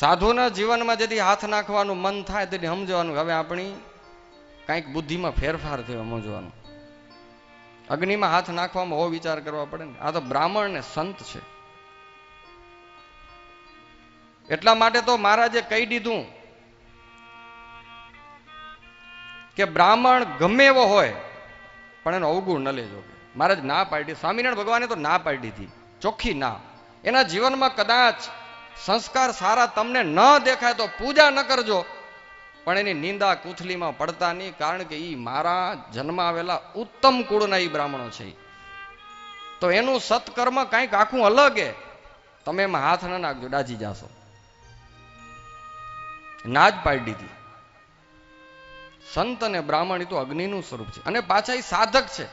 સાધુના જીવનમાં જેથી હાથ નાખવાનું મન થાય તેથી સમજવાનું હવે આપણી કંઈક બુદ્ધિમાં ફેરફાર થયો સમજવાનું. અગ્નિમાં હાથ નાખવામાં હો વિચાર કરવા પડે ને. આ તો બ્રાહ્મણ ને સંત છે. એટલા માટે તો મહારાજે કહી દીધું કે બ્રાહ્મણ ગમે એવો હોય પણ એનો અવગુણ ન લેજો. મહારાજ ના પાડી. સ્વામિનારાયણ ભગવાને તો ના પાડી દીધી, ચોખ્ખી ના. એના જીવનમાં કદાચ સંસ્કાર સારા તમને ન દેખાય તો પૂજા ન કરજો, પણ એની નિંદા કુથલીમાં પડતા નહીં, કારણ કે એ મારા જન્મ આવેલા ઉત્તમ કુળના એ બ્રાહ્મણો છે. તો એનું સત્કર્મ કંઈક આખું અલગ હે. તમે એમાં હાથ ન નાખજો, ડાજી જાશો. ના જ પાડી દીધી. સંત અને બ્રાહ્મણ એ તો અગ્નિનું સ્વરૂપ છે, અને પાછા એ સાધક છે.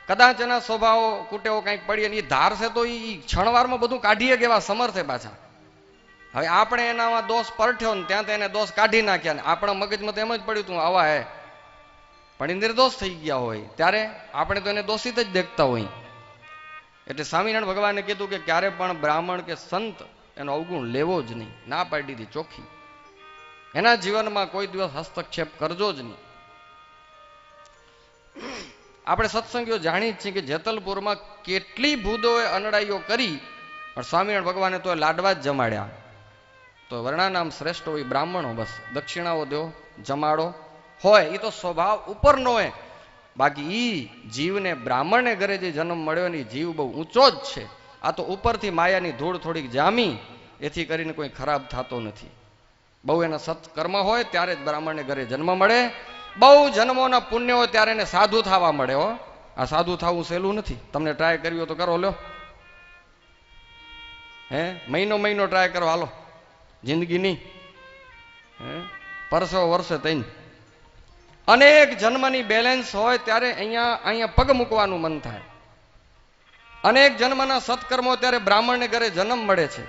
કદાચ એના સ્વભાવ કુટેવો કંઈક પડીએ ને એ ધારશે તો એ ક્ષણવારમાં બધું કાઢીએ કે એવા સમર્થે પાછા. હવે આપણે એનામાં દોષ પરઠ્યો ને ત્યાં તો એને દોષ કાઢી નાખ્યા ને આપણા મગજમાં તો એમ જ પડ્યું તું આવા હે, પણ એ નિર્દોષ થઈ ગયા હોય ત્યારે આપણે તો એને દોષિત જ દેખતા હોય. એટલે સ્વામિનારાયણ ભગવાને કીધું કે ક્યારે પણ બ્રાહ્મણ કે સંત એનો અવગુણ લેવો જ નહીં. ના પાડી દીધી ચોખ્ખી. એના જીવનમાં કોઈ દિવસ હસ્તક્ષેપ કરજો જ નહીં. આપણે સત્સંગીઓ જાણી જ છીએ કે જેતલપુરમાં કેટલી ભૂદોએ અનડાઈઓ કરી, પણ સ્વામિનારાયણ ભગવાને તો લાડવા જ જમાડ્યા. તો વર્ણાનામ શ્રેષ્ઠ હોય બ્રાહ્મણો, બસ દક્ષિણાઓ દો, જમાડો હોય. એ તો સ્વભાવ ઉપરનો હોય. બાકી ઈ જીવને બ્રાહ્મણને ઘરે જે જન્મ મળ્યો ને જીવ બહુ ઊંચો જ છે. આ તો ઉપરથી માયાની ધૂળ થોડીક જામી, એથી કરીને કોઈ ખરાબ થતો નથી. બહુ એના સત્કર્મ હોય ત્યારે જ બ્રાહ્મણને ઘરે જન્મ મળે. બહુ જન્મોના પુણ્ય હોય ત્યારે એને સાધુ થવા મળે. હો, આ સાધુ થવું સહેલું નથી. તમને ટ્રાય કર્યો તો કરો લ્યો. મહિનો ટ્રાય કરો, હાલો. જિંદગી નહીં, પરસો વર્ષે તઈને અનેક જન્મની બેલેન્સ હોય ત્યારે અહીંયા પગ મૂકવાનું મન થાય. અનેક જન્મના સત્કર્મો ત્યારે બ્રાહ્મણને ઘરે જન્મ મળે છે.